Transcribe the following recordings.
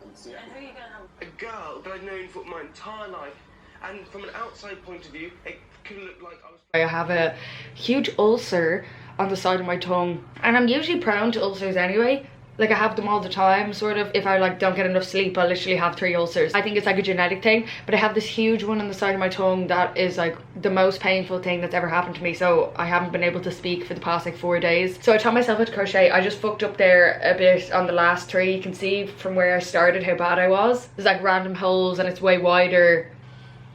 And who are you gonna help? A girl that I've known for my entire life, and from an outside point of view, it could look like I have a huge ulcer on the side of my tongue, and I'm usually prone to ulcers anyway. Like, I have them all the time, sort of. If I like don't get enough sleep, I'll literally have 3 ulcers. I think it's like a genetic thing, but I have this huge one on the side of my tongue that is like the most painful thing that's ever happened to me. So I haven't been able to speak for the past like 4 days. So I taught myself how to crochet. I just fucked up there a bit on the last 3. You can see from where I started how bad I was. There's like random holes and it's way wider.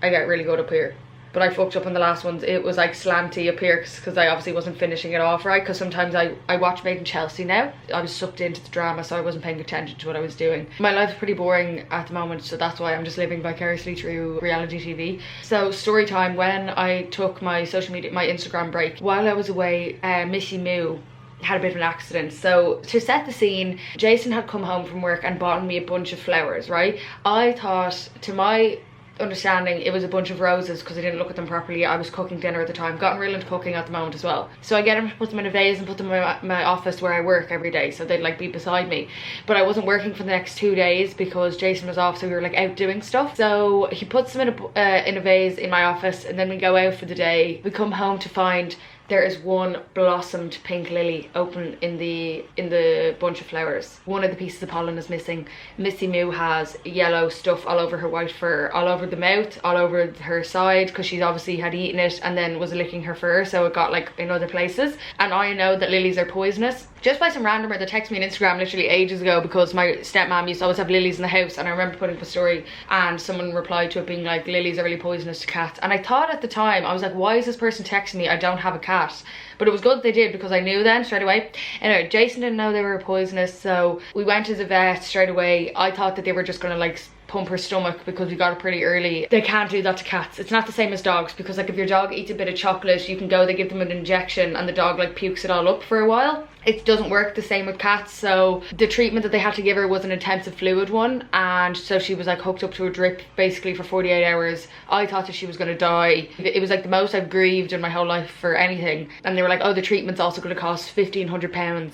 I get really good up here. But I fucked up on the last ones. It was like slanty up here because I obviously wasn't finishing it off right, because sometimes I watch Made in Chelsea now. I was sucked into the drama, so I wasn't paying attention to what I was doing. My life's pretty boring at the moment, so that's why I'm just living vicariously through reality TV. So story time, when I took my social media, my Instagram break, while I was away, Missy Moo had a bit of an accident. So to set the scene, Jason had come home from work and bought me a bunch of flowers, right? I thought, to my understanding, it was a bunch of roses because I didn't look at them properly. I was cooking dinner at the time, gotten real into cooking at the moment as well. So I get him to put them in a vase and put them in my office where I work every day, so they'd like be beside me. But I wasn't working for the next 2 days because Jason was off, so we were like out doing stuff. So he puts them in a vase in my office, and then we go out for the day. We come home to find there is one blossomed pink lily open in the bunch of flowers. One of the pieces of pollen is missing. Missy Moo has yellow stuff all over her white fur, all over the mouth, all over her side, because she obviously had eaten it and then was licking her fur, so it got like in other places. And I know that lilies are poisonous just by some randomer that texted me on Instagram literally ages ago, because my stepmom used to always have lilies in the house, and I remember putting up a story and someone replied to it being like, lilies are really poisonous to cats. And I thought at the time, I was like, why is this person texting me? I don't have a cat. But it was good that they did, because I knew then straight away. Anyway, Jason didn't know they were poisonous, so we went to the vet straight away. I thought that they were just gonna like pump her stomach because we got it pretty early. They can't do that to cats. It's not the same as dogs, because like if your dog eats a bit of chocolate, you can go, they give them an injection and the dog like pukes it all up for a while. It doesn't work the same with cats. So the treatment that they had to give her was an intensive fluid one, and so she was like hooked up to a drip basically for 48 hours. I thought that she was gonna die. It was like the most I've grieved in my whole life for anything. And they were like, oh, the treatment's also gonna cost £1,500.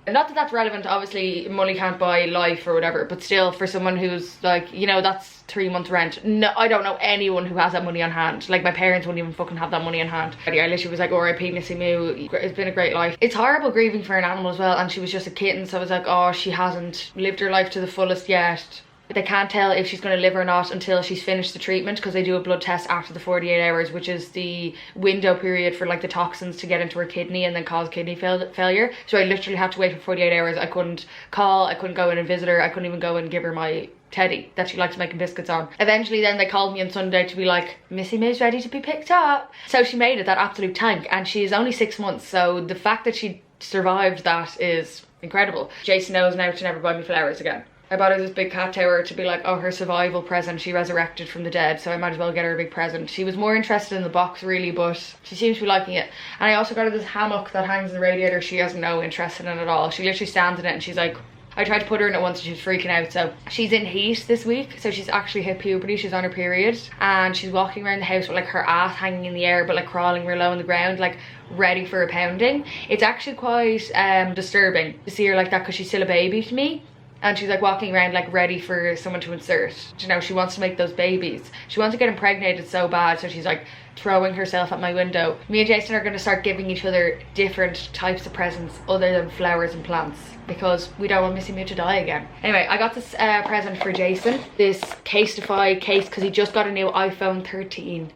Not that that's relevant, obviously money can't buy life or whatever, but still, for someone who's like, you know, that's 3 months rent. No, I don't know anyone who has that money on hand. Like, my parents wouldn't even fucking have that money on hand. I literally was like, RIP Missy Moo, it's been a great life. It's horrible grieving for an animal as well, and she was just a kitten, so I was like, oh, she hasn't lived her life to the fullest yet. They can't tell if she's going to live or not until she's finished the treatment, because they do a blood test after the 48 hours, which is the window period for like the toxins to get into her kidney and then cause kidney failure. So I literally had to wait for 48 hours. I couldn't call, I couldn't go in and visit her, I couldn't even go and give her my teddy that she likes making biscuits on. Eventually then they called me on Sunday to be like, Missy Moo's ready to be picked up. So she made it, that absolute tank, and she is only 6 months, so the fact that she survived that is incredible. Jason knows now to never buy me flowers again. I bought her this big cat tower to be like, oh, her survival present. She resurrected from the dead, so I might as well get her a big present. She was more interested in the box really, but she seems to be liking it. And I also got her this hammock that hangs in the radiator. She has no interest in it at all. She literally stands in it and she's like, I tried to put her in it once and she was freaking out. So she's in heat this week, so she's actually hit puberty. She's on her period and she's walking around the house with like her ass hanging in the air, but like crawling real low on the ground, like ready for a pounding. It's actually quite disturbing to see her like that, because she's still a baby to me. And she's like walking around like ready for someone to insert. You know, she wants to make those babies. She wants to get impregnated so bad, so she's like throwing herself at my window. Me and Jason are going to start giving each other different types of presents other than flowers and plants, because we don't want Missy Moo to die again. Anyway, I got this present for Jason. This Casetify case, because he just got a new iPhone 13.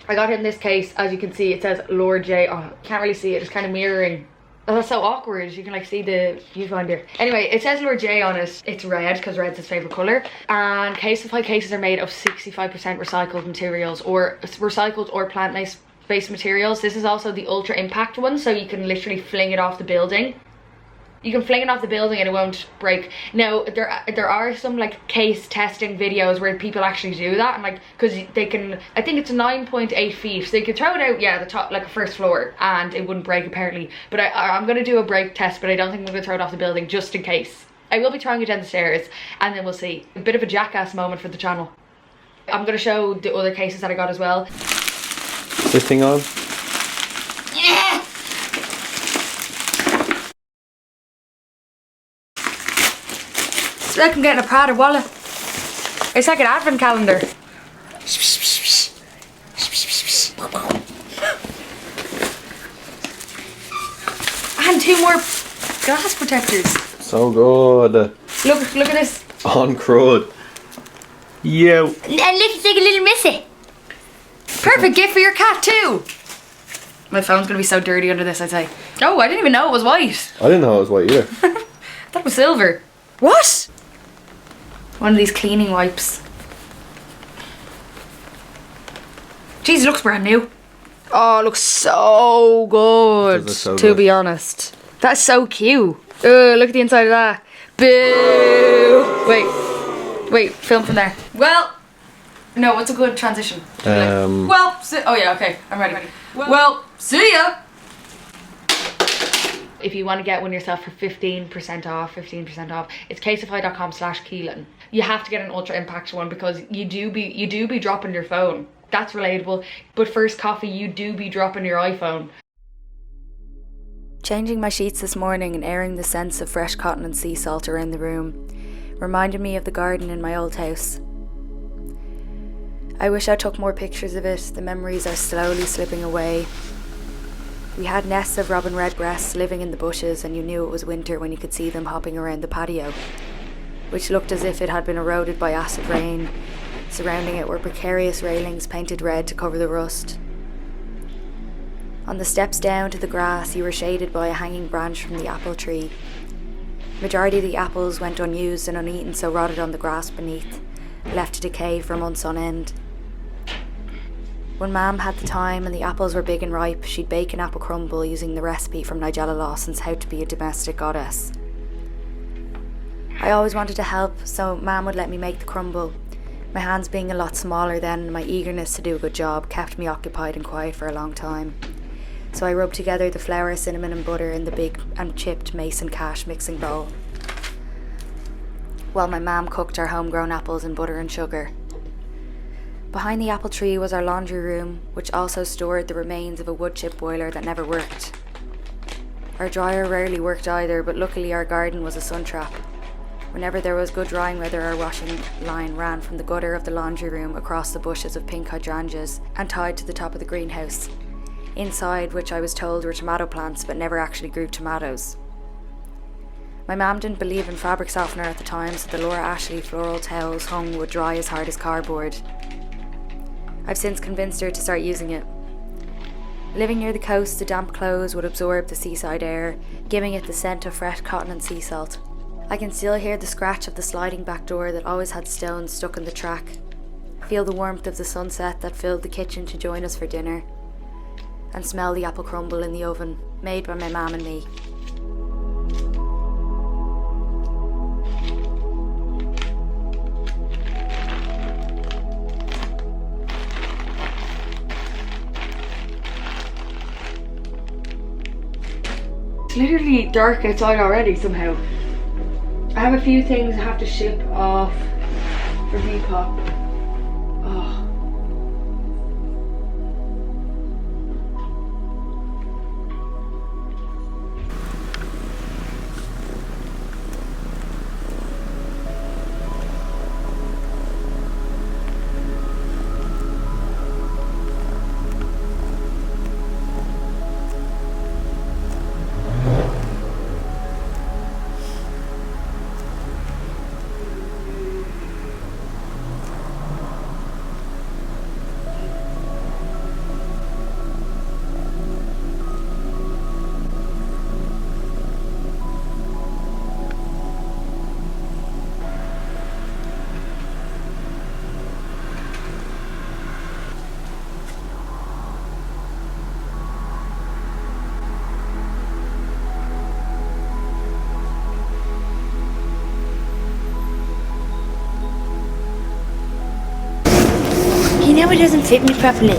I got him this case. As you can see, it says Lord J. Oh, can't really see it. It's kind of mirroring. Oh, that's so awkward. You can like see the viewfinder. Anyway, it says Lord J on it. It's red because red's his favorite color. And Casetify cases are made of 65% recycled materials, or recycled or plant-based materials. This is also the Ultra Impact one, so you can literally fling it off the building. You can fling it off the building and it won't break. Now, there are some like case testing videos where people actually do that, and like, because they can, I think it's 9.8 feet, so you can throw it out, yeah, the top, like a first floor, and it wouldn't break apparently. But I'm gonna do a break test, but I don't think I'm gonna throw it off the building, just in case. I will be throwing it down the stairs, and then we'll see. A bit of a jackass moment for the channel. I'm gonna show the other cases that I got as well. Is this thing on? Yeah! It's like I'm getting a Prada wallet. It's like an advent calendar. And 2 more glass protectors. So good. Look at this. On crud. Yo. And look, it's like a little missy. Perfect gift for your cat too. My phone's gonna be so dirty under this, I'd say. Oh, I didn't even know it was white. I didn't know it was white either. I thought it was silver. What? One of these cleaning wipes. Jeez, it looks brand new. Oh, it looks so good, So to good. be honest. That's so cute. Look at the inside of that. Boo! Wait, film from there. Well, no, what's a good transition? Well, oh yeah, okay, I'm ready. Well, see ya! If you want to get one yourself for 15% off, it's casetify.com/Keelan. You have to get an Ultra Impact one because you do be dropping your phone. That's relatable. But first coffee, you do be dropping your iPhone. Changing my sheets this morning and airing the scents of fresh cotton and sea salt around the room reminded me of the garden in my old house. I wish I took more pictures of it. The memories are slowly slipping away. We had nests of robin redbreasts living in the bushes, and you knew it was winter when you could see them hopping around the patio, which looked as if it had been eroded by acid rain. Surrounding it were precarious railings painted red to cover the rust. On the steps down to the grass, you were shaded by a hanging branch from the apple tree. Majority of the apples went unused and uneaten, so rotted on the grass beneath, left to decay for months on end. When Mam had the time and the apples were big and ripe, she'd bake an apple crumble using the recipe from Nigella Lawson's How to Be a Domestic Goddess. I always wanted to help, so Mam would let me make the crumble. My hands being a lot smaller then, and my eagerness to do a good job kept me occupied and quiet for a long time. So I rubbed together the flour, cinnamon and butter in the big and chipped mace and cash mixing bowl, while my mam cooked our homegrown apples in butter and sugar. Behind the apple tree was our laundry room, which also stored the remains of a wood chip boiler that never worked. Our dryer rarely worked either, but luckily our garden was a sun trap. Whenever there was good drying weather, our washing line ran from the gutter of the laundry room across the bushes of pink hydrangeas and tied to the top of the greenhouse, inside which I was told were tomato plants but never actually grew tomatoes. My mam didn't believe in fabric softener at the time, so the Laura Ashley floral towels hung would dry as hard as cardboard. I've since convinced her to start using it. Living near the coast, the damp clothes would absorb the seaside air, giving it the scent of fresh cotton and sea salt. I can still hear the scratch of the sliding back door that always had stones stuck in the track, feel the warmth of the sunset that filled the kitchen to join us for dinner, and smell the apple crumble in the oven, made by my mam and me. It's literally dark outside already somehow. I have a few things I have to ship off for Depop. Oh. You know it doesn't fit me properly.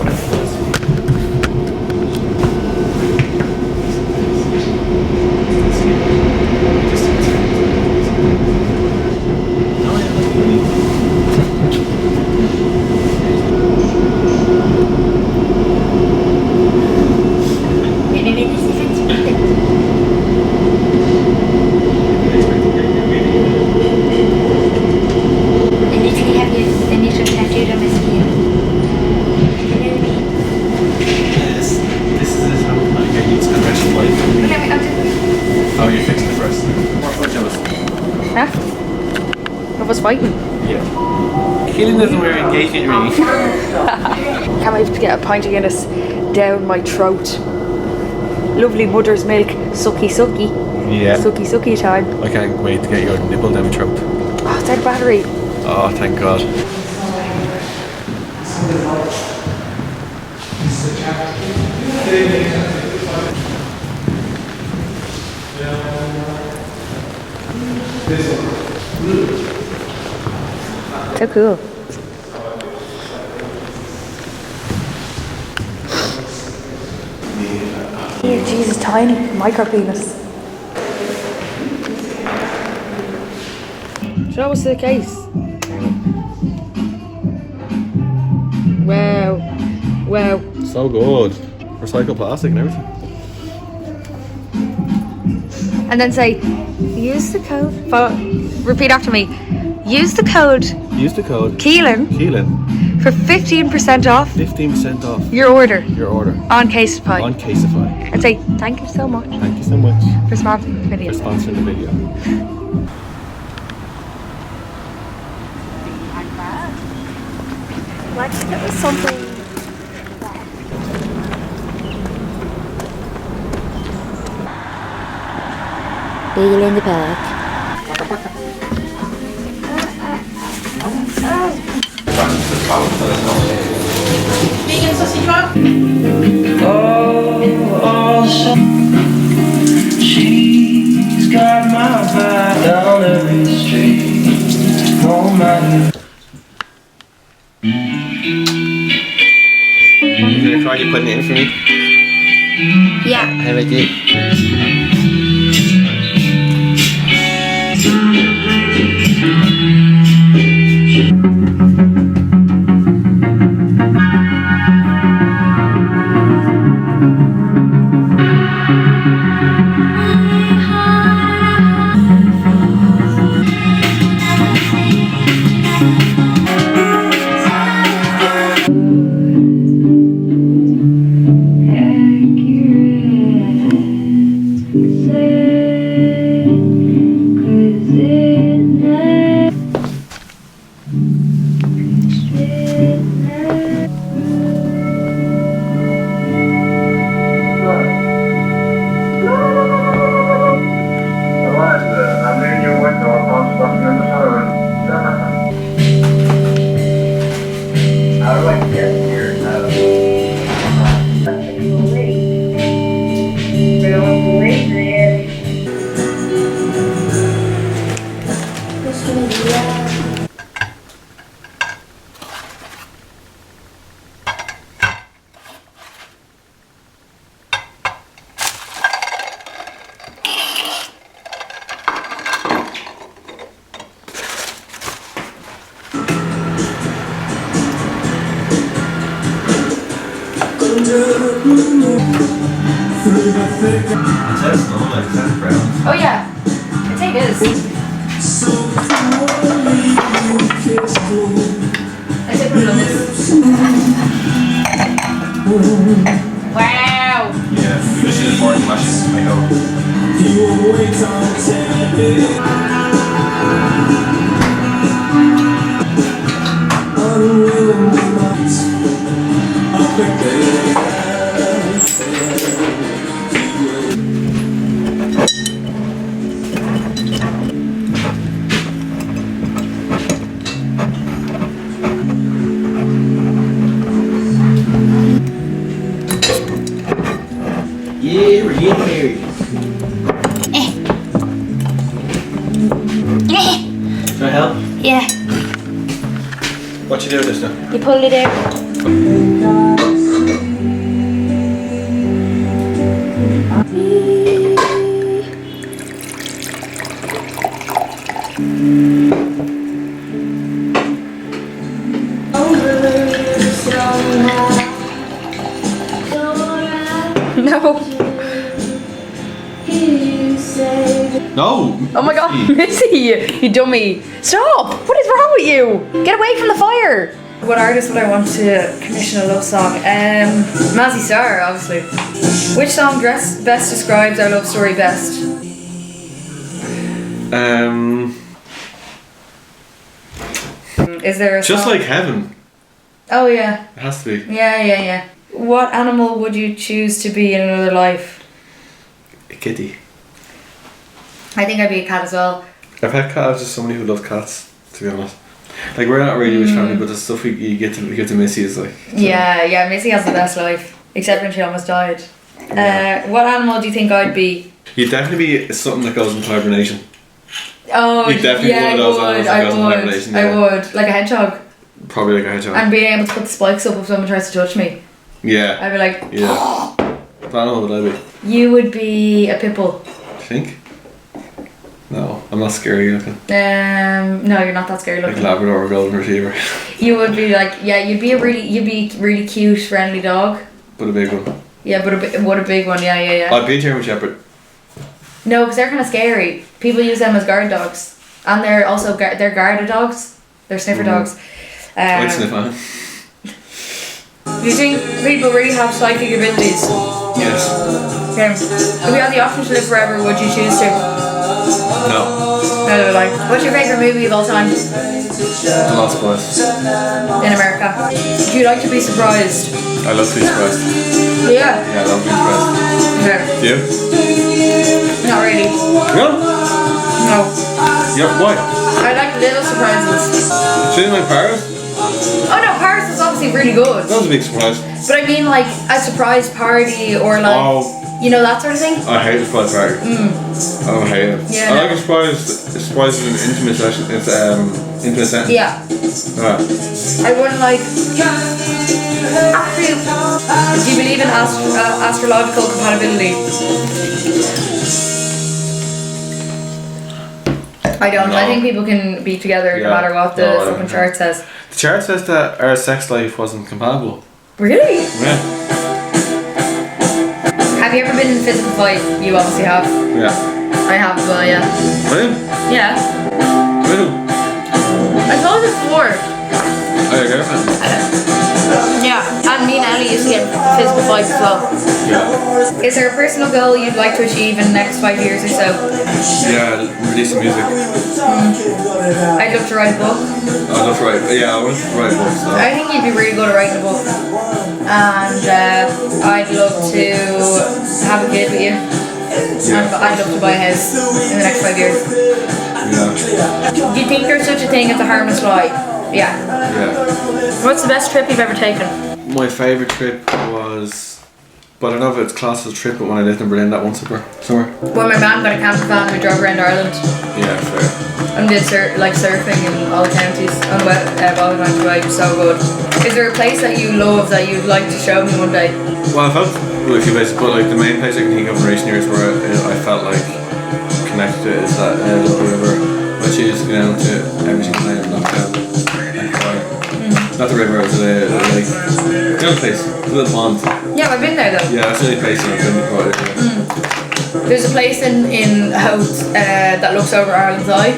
fighting. Yeah. Killing is where engaging ring. Can't wait to get a pint of Guinness down my throat. Lovely mother's milk, sucky sucky. Yeah. Sucky sucky time. I can't wait to get your nipple down my throat. Oh, dead battery. Oh, thank God. So cool. Yeah, Jesus, tiny micro penis. Show us the case. Wow. Wow. So good. Recycled plastic and everything. And then say, use the code. Repeat after me. Use the code Use the code Keelan Keelan for 15% off 15% off your order your order on Casetify. on Casetify. And say, thank you so much Thank you so much for sponsoring the video. for sponsoring the video. Like it was something. Bagel in the park. She's got my back down every street. No matter. You're gonna try to put it in for me? Yeah. How about you? Oh yeah, I think it is. I said put it on this. Wow. Yeah, this is more lashes, I hope. Yeah, we're getting married. Can I help? Yeah, What you do with this now? you pull it out. No. No! Oh my god, Missy, you dummy. Stop! What is wrong with you? Get away from the fire! What artist would I want to commission a love song? Mazzy Star, obviously. Which song best describes our love story best? Is there a Just song? like heaven. Oh yeah. It has to be. Yeah. What animal would you choose to be in another life? A kitty. I think I'd be a cat as well. I've had cat. I was just somebody who loves cats, to be honest. Like, we're not a really rich family, but the stuff you get to Missy is like... Yeah, Missy has the best life. Except when she almost died. Yeah. What animal do you think I'd be? You'd definitely be something that goes into hibernation. Oh, You'd definitely yeah, be one of those animals that goes into hibernation. I would. Like a hedgehog. Probably like a hedgehog. And being able to put the spikes up if someone tries to touch me. Yeah. I'd be like... Yeah. What animal would I be? You would be a pit bull. Think? No, I'm not scary looking. No, you're not that scary Like looking. Labrador or Golden Retriever. You would be like, yeah, you'd be really cute, friendly dog. But a big one. Yeah, but what a big one, yeah. I'd be a German Shepherd. No, because they're kind of scary. People use them as guard dogs. And they're also, they're guarded dogs. They're sniffer dogs. I'd sniff on him. Do you think people really have psychic abilities? Yes. Okay. If you had the option to live forever, would you choose to? No. No, like, what's your favourite movie of all time? The Lost Boys. In America. Do you like to be surprised? I love to be surprised. Yeah. Yeah, I love being surprised. Okay. Do you? Not really. No? No. Yeah, why? I like little surprises. She didn't like Paris? Oh no, Paris is obviously really good. That was a big surprise. But I mean like a surprise party or like, you know, that sort of thing. I hate a surprise party. I hate it. Yeah, I no. like a surprise is an intimate session. It's intimate setting. Yeah. I wouldn't like... Actually, do you believe in astrological compatibility? I don't. No. I think people can be together no matter what the fucking chart says. The chart says that our sex life wasn't compatible. Really? Yeah. Have you ever been in a physical fight? You obviously have. Yeah. I have as well, yeah. Really? Yeah. Really? I told you before. Oh, your girlfriend? Yeah. And me and Ellie used to get in physical fights as well. Yeah. Is there a personal goal you'd like to achieve in the next 5 years or so? Yeah, releasing music. I'd love to write a book. I'd love to write. Yeah, I want to write books. So. I think you'd be really good at writing a book. And I'd love to have a kid with you. Yeah. And I'd love to buy a house in the next 5 years. Yeah. Do you think there's such a thing as a harmless lie? Yeah. Yeah. What's the best trip you've ever taken? My favourite trip was, but I don't know if it's classed as a trip, but when I lived in Berlin that one summer. When my mum got a camper van, we drove around Ireland. Yeah, fair. And did surfing in all the counties on the Balkan Way. So good. Is there a place that you love that you'd like to show me one day? Well, I felt with a few places, but like the main place I can think of in recent years where I felt like connected to it is that little river, which is down to every single night and knocked down and cry. Not the river, it was the lake. The other place, the little pond. Yeah, I've been there though. Yeah, that's the only place I've been quite. There's a place in Howth that looks over Ireland's Eye.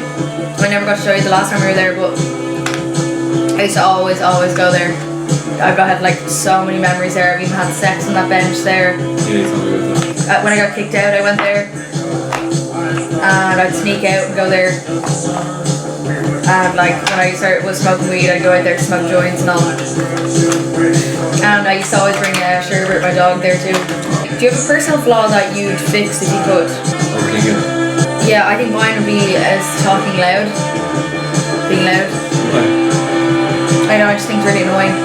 I never got to show you the last time we were there, but I used to always go there. I've had like so many memories there. I've even had sex on that bench there. Yeah, you told me about that. When I got kicked out, I went there. And I'd sneak out and go there. And like when I was smoking weed, I'd go out there to smoke joints and all. And I used to always bring Sherbert, my dog, there too. Do you have a personal flaw that you'd fix if you could? Overthinking. Yeah, I think mine would be as talking loud. Being loud. Why? I know, I just think it's really annoying.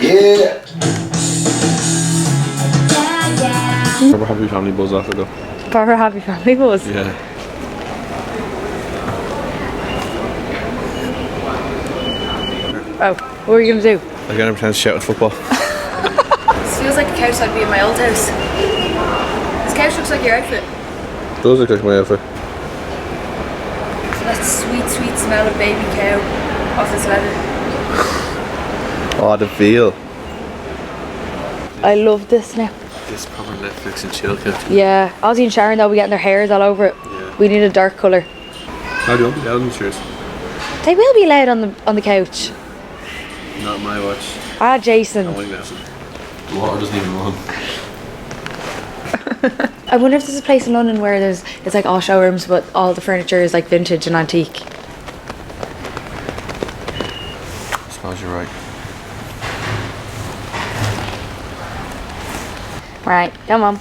Yeah. Proper happy family buzz after though. Proper happy family buzz. Yeah. Oh, what are you going to do? I'm gonna pretend to shout at football. This feels like a couch I'd be in my old house. This couch looks like your outfit. Does look like my outfit. That sweet smell of baby cow off this leather. Oh, the feel. I love this now. This proper Netflix and chill couch. Yeah, Ozzy and Sharon they'll be getting their hairs all over it. Yeah. We need a dark colour. How do you want me down in chairs? They will be allowed on the couch. Not my watch. Ah, Jason. I don't like that. The water doesn't even run. I wonder if there's a place in London where it's like all showrooms, but all the furniture is like vintage and antique. I suppose you're right. Right, come on.